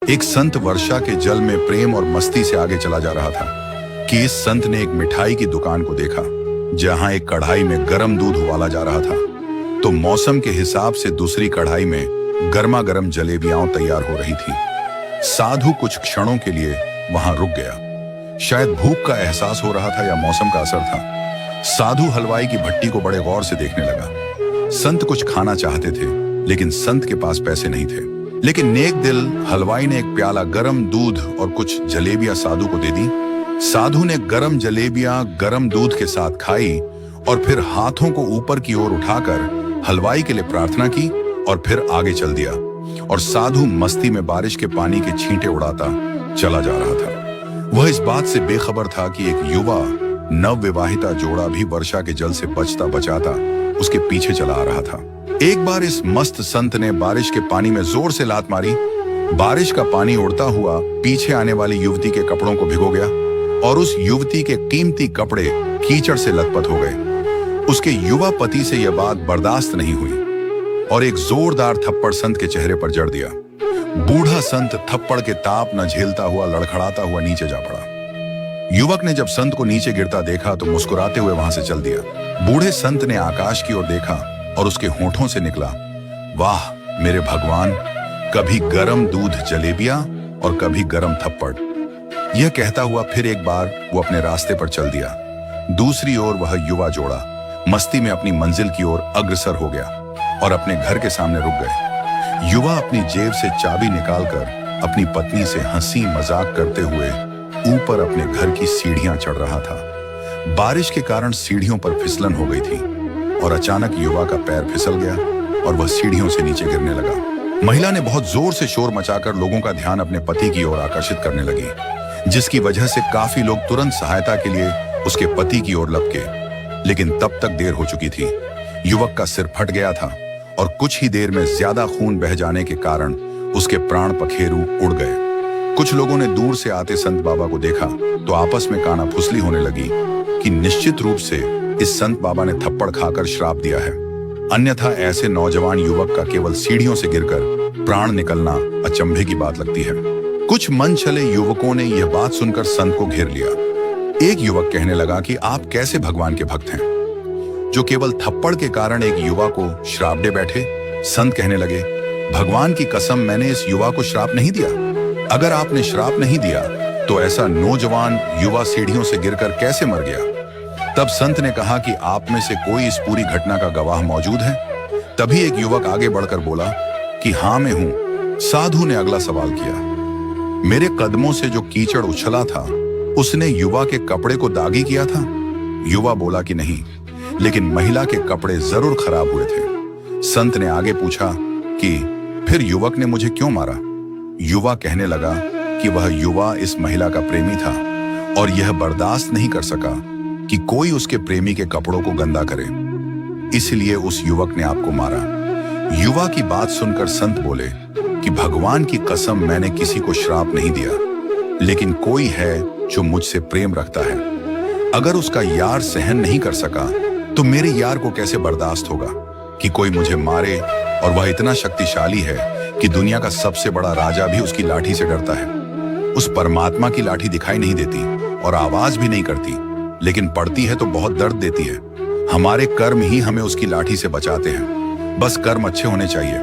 एक संत वर्षा के जल में प्रेम और मस्ती से आगे चला जा रहा था कि इस संत ने एक मिठाई की दुकान को देखा जहां एक कढ़ाई में गर्म दूध उबाला जा रहा था। तो मौसम के हिसाब से दूसरी कढ़ाई में गर्मा गर्म जलेबियां तैयार हो रही थी। साधु कुछ क्षणों के लिए वहां रुक गया। शायद भूख का एहसास हो रहा था या मौसम का असर था। साधु हलवाई की भट्टी को बड़े गौर से देखने लगा। संत कुछ खाना चाहते थे लेकिन संत के पास पैसे नहीं थे। लेकिन नेक दिल हलवाई ने एक प्याला गरम दूध और कुछ जलेबियां साधु को दे दी। साधु ने गरम जलेबियां गरम दूध के साथ खाई और फिर हाथों को ऊपर की ओर उठाकर हलवाई के लिए प्रार्थना की और फिर आगे चल दिया। और साधु मस्ती में बारिश के पानी के छींटे उड़ाता चला जा रहा था। वह इस बात से बेखबर था कि एक युवा नवविवाहिता जोड़ा भी वर्षा के जल से बचता बचाता उसके पीछे चला आ रहा था। एक बार इस मस्त संत ने बारिश के पानी में जोर से लात मारी। बारिश का पानी उड़ता हुआ पीछे आने वाली युवती के कपड़ों को भिगो गया और उस युवती के कीमती कपड़े कीचड़ से लथपथ हो गए। उसके युवा पति से यह बात बर्दाश्त नहीं हुई और एक जोरदार थप्पड़ संत के चेहरे पर जड़ दिया। बूढ़ा संत थप्पड़ के ताप न झेलता हुआ लड़खड़ाता हुआ नीचे जा पड़ा। युवक ने जब संत को नीचे गिरता देखा तो मुस्कुराते हुए वहां से चल दिया। बूढ़े संत ने आकाश की ओर देखा और उसके होठों से निकला, वाह मेरे भगवान, कभी गरम दूध जलेबियां और कभी गरम थप्पड़। यह कहता हुआ फिर एक बार वो अपने रास्ते पर चल दिया। दूसरी ओर वह युवा जोड़ा मस्ती में अपनी मंजिल की ओर अग्रसर हो गया और अपने घर के सामने रुक गए। युवा अपनी जेब से चाबी निकालकर अपनी पत्नी से हंसी मजाक करते हुए ऊपर अपने घर की सीढ़ियां चढ़ रहा था। बारिश के कारण सीढ़ियों पर फिसलन हो गई थी और अचानक युवा का पैर फिसल गया और वह सीढ़ियों से नीचे गिरने लगा। महिला ने बहुत जोर से शोर मचाकर लोगों का ध्यान अपने पति की ओर आकर्षित करने लगी, जिसकी वजह से काफी लोग तुरंत सहायता के लिए उसके पति की ओर लपके। लेकिन तब तक देर हो चुकी थी। युवक का सिर फट गया था और कुछ ही देर में ज्यादा खून बह जाने के कारण उसके प्राण पखेरु उड़ गए। कुछ लोगों ने दूर से आते संत बाबा को देखा तो आपस में कानाफुसली होने लगी कि निश्चित रूप से इस संत बाबा ने थप्पड़ खाकर श्राप दिया है, अन्यथा ऐसे नौजवान युवक का केवल सीढ़ियों से गिरकर प्राण निकलना अचंभे की बात लगती है। कुछ मन चले युवकों ने यह बात सुनकर संत को घेर लिया। एक युवक कहने लगा कि आप कैसे भगवान के भक्त हैं जो केवल थप्पड़ के कारण एक युवा को श्राप दे बैठे। संत कहने लगे, भगवान की कसम, मैंने इस युवा को श्राप नहीं दिया। अगर आपने श्राप नहीं दिया तो ऐसा नौजवान युवा सीढ़ियों से गिरकर कैसे मर गया? तब संत ने कहा कि आप में से कोई इस पूरी घटना का गवाह मौजूद है? तभी एक युवक आगे बढ़कर बोला कि हाँ मैं हूं। साधु ने अगला सवाल किया, मेरे कदमों से जो कीचड़ उछला था उसने युवा के कपड़े को दागी किया था? युवा बोला कि नहीं, लेकिन महिला के कपड़े जरूर खराब हुए थे। संत ने आगे पूछा कि फिर युवक ने मुझे क्यों मारा? युवा कहने लगा कि वह युवा इस महिला का प्रेमी था और यह बर्दाश्त नहीं कर सका कि कोई उसके प्रेमी के कपड़ों को गंदा करे, इसलिए उस युवक ने आपको मारा। युवा की बात सुनकर संत बोले कि भगवान की कसम, मैंने किसी को श्राप नहीं दिया, लेकिन कोई है जो मुझसे प्रेम रखता है। अगर उसका यार सहन नहीं कर सका तो मेरे यार को कैसे बर्दाश्त होगा कि कोई मुझे मारे, और वह इतना शक्तिशाली है कि दुनिया का सबसे बड़ा राजा भी उसकी लाठी से डरता है। उस परमात्मा की लाठी दिखाई नहीं देती और आवाज भी नहीं करती, लेकिन पड़ती है तो बहुत दर्द देती है। हमारे कर्म ही हमें उसकी लाठी से बचाते हैं। बस कर्म अच्छे होने चाहिए।